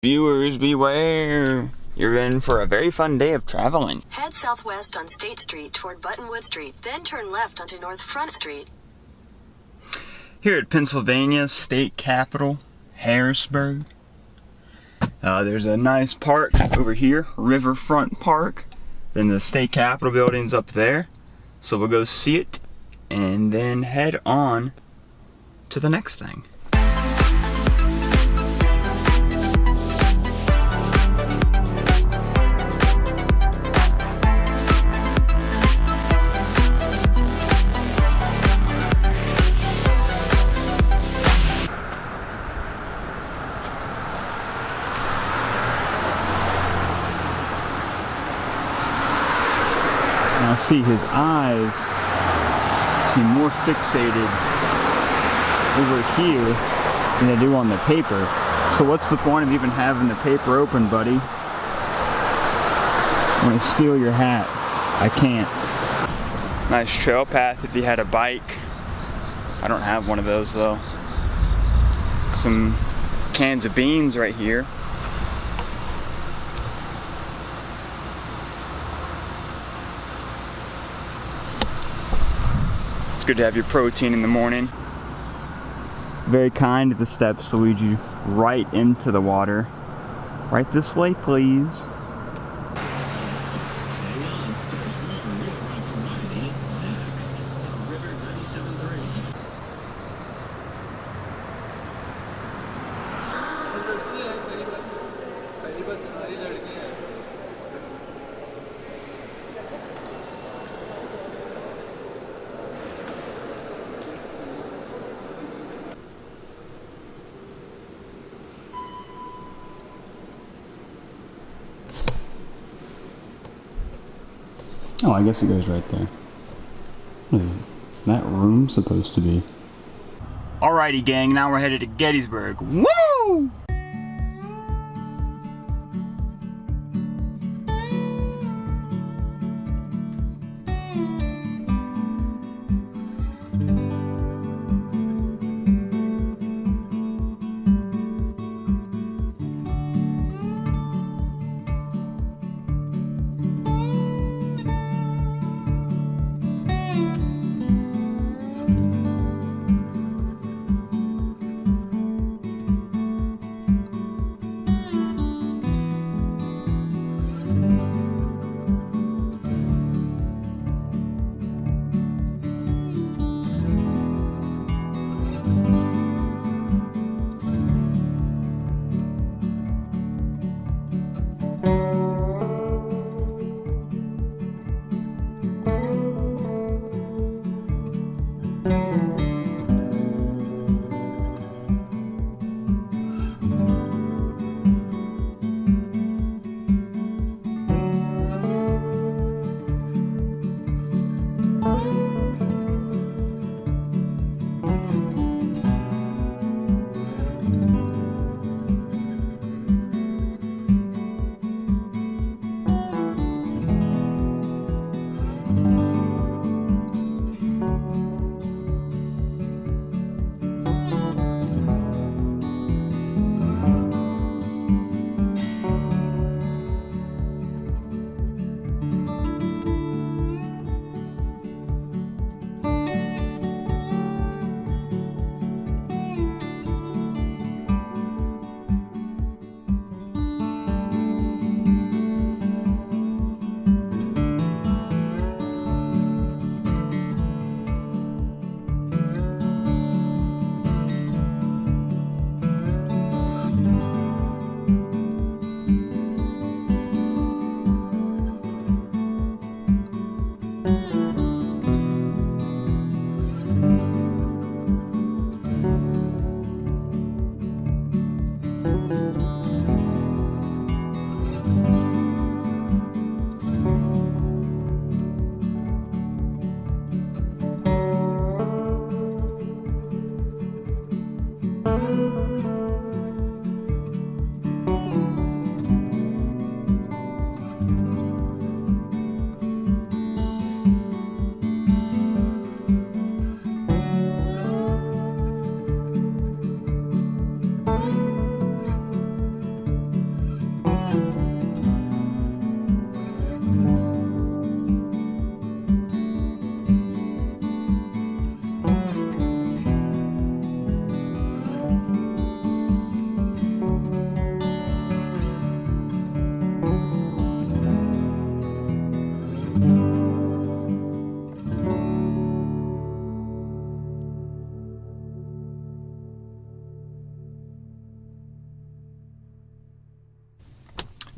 Viewers beware! You're in for a very fun day of traveling. Head southwest on State Street toward Buttonwood Street, then turn left onto North Front Street. Here at Pennsylvania's state capital, Harrisburg, there's a nice park over here, Riverfront Park. Then the state capitol building's up there. So we'll go see it and then head on to the next thing. Now see, his eyes seem more fixated over here than they do on the paper. So what's the point of even having the paper open, buddy? I'm gonna steal your hat. I can't. Nice trail path if you had a bike. I don't have one of those though. Some cans of beans right here. Good to have your protein in the morning. Very kind of the steps to lead you right into the water. Right this way, please. Oh, I guess it goes right there. What is that room supposed to be? Alrighty, gang, now we're headed to Gettysburg. Woo!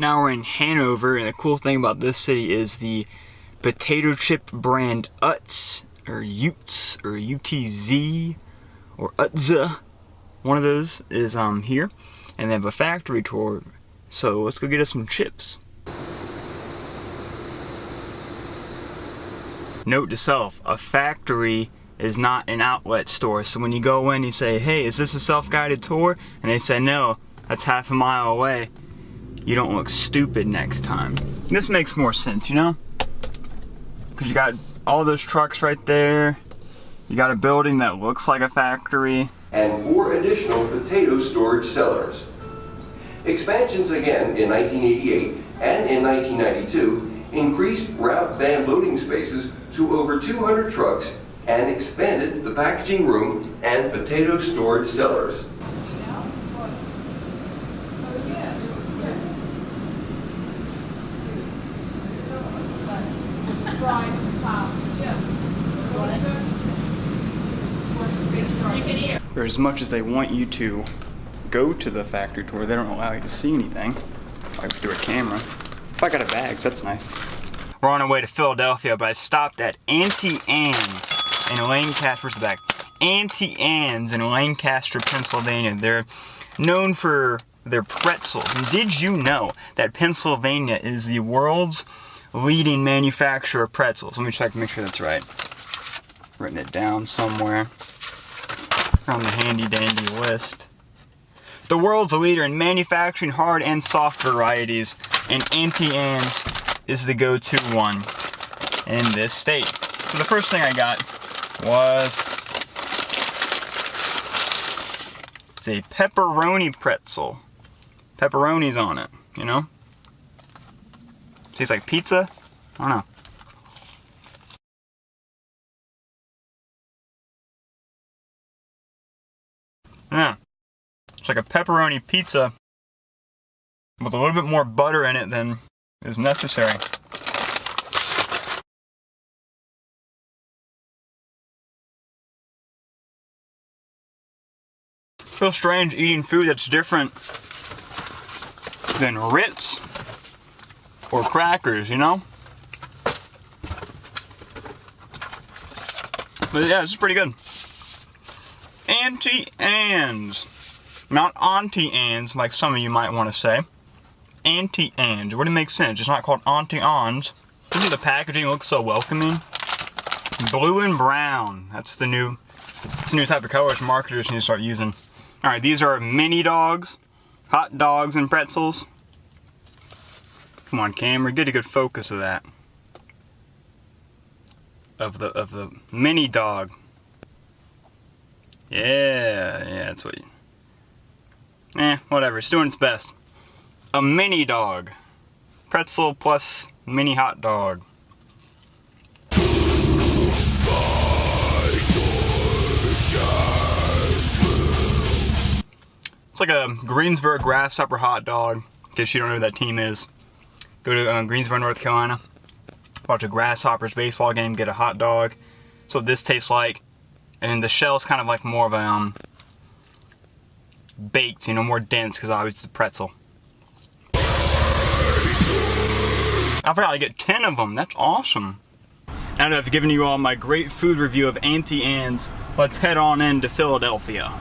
Now we're in Hanover, and the cool thing about this city is the potato chip brand Utz, or Utes, or UTZ, or Utza. One of those is here, and they have a factory tour. So let's go get us some chips. Note to self, a factory is not an outlet store. So when you go in, you say, hey, is this a self-guided tour? And they say, no, that's half a mile away. You don't look stupid next time. This makes more sense, you know? Because you got all those trucks right there. You got a building that looks like a factory. And 4 additional potato storage cellars. Expansions again in 1988 and in 1992 increased route van loading spaces to over 200 trucks and expanded the packaging room and potato storage cellars. For as much as they want you to go to the factory tour, they don't allow you to see anything. Like through a camera. If I got a bag, so that's nice. We're on our way to Philadelphia, but I stopped at Auntie Anne's in Lancaster. Where's the bag? Auntie Anne's in Lancaster, Pennsylvania. They're known for their pretzels. And did you know that Pennsylvania is the world's leading manufacturer of pretzels? Let me check to make sure that's right. Written it down somewhere on the handy dandy list. The world's a leader in manufacturing hard and soft varieties, and Auntie Anne's is the go-to one in this state. So the first thing I got was, it's a pepperoni pretzel. Pepperoni's on it, you know? Tastes like pizza? I don't know. Yeah. It's like a pepperoni pizza with a little bit more butter in it than is necessary. Feels strange eating food that's different than Ritz or crackers, you know? But yeah, this is pretty good. Auntie Anne's. Not Auntie Anne's, like some of you might want to say. Auntie Anne's. It wouldn't make sense. It's not called Auntie Anne's. Look at the packaging. It looks so welcoming. Blue and brown. That's the new type of colors marketers need to start using. Alright, these are mini dogs. Hot dogs and pretzels. Come on, camera. Get a good focus of that. Of the mini dog. Yeah, that's what you... whatever, it's doing its best. A mini dog. Pretzel plus mini hot dog. It's like a Greensburg grasshopper hot dog. In case you don't know who that team is. Go to Greensburg, North Carolina. Watch a Grasshoppers baseball game, get a hot dog. That's what this tastes like. And then the shell's kind of like more of a baked, you know, more dense because obviously it's a pretzel. I forgot to get 10 of them. That's awesome. Now that I've given you all my great food review of Auntie Anne's, let's head on into Philadelphia.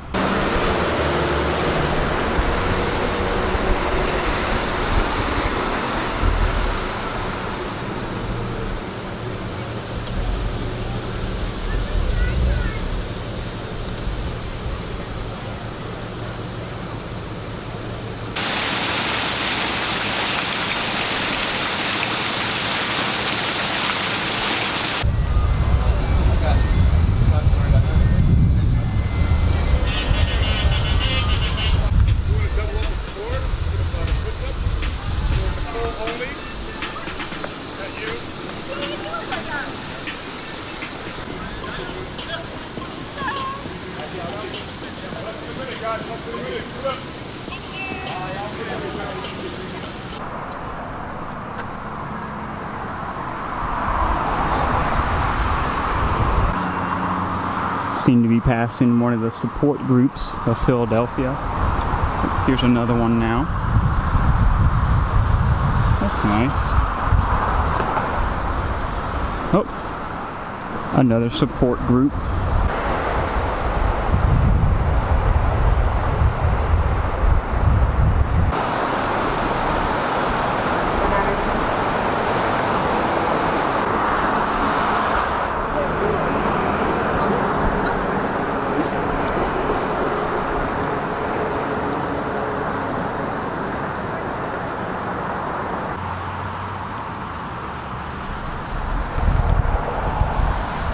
Seem to be passing one of the support groups of Philadelphia. Here's another one now. That's nice. Oh, another support group.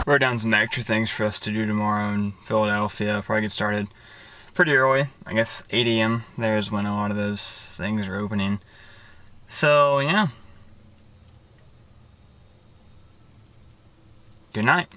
Wrote down some extra things for us to do tomorrow in Philadelphia. Probably get started pretty early. I guess 8 a.m. There's when a lot of those things are opening. So, yeah. Good night.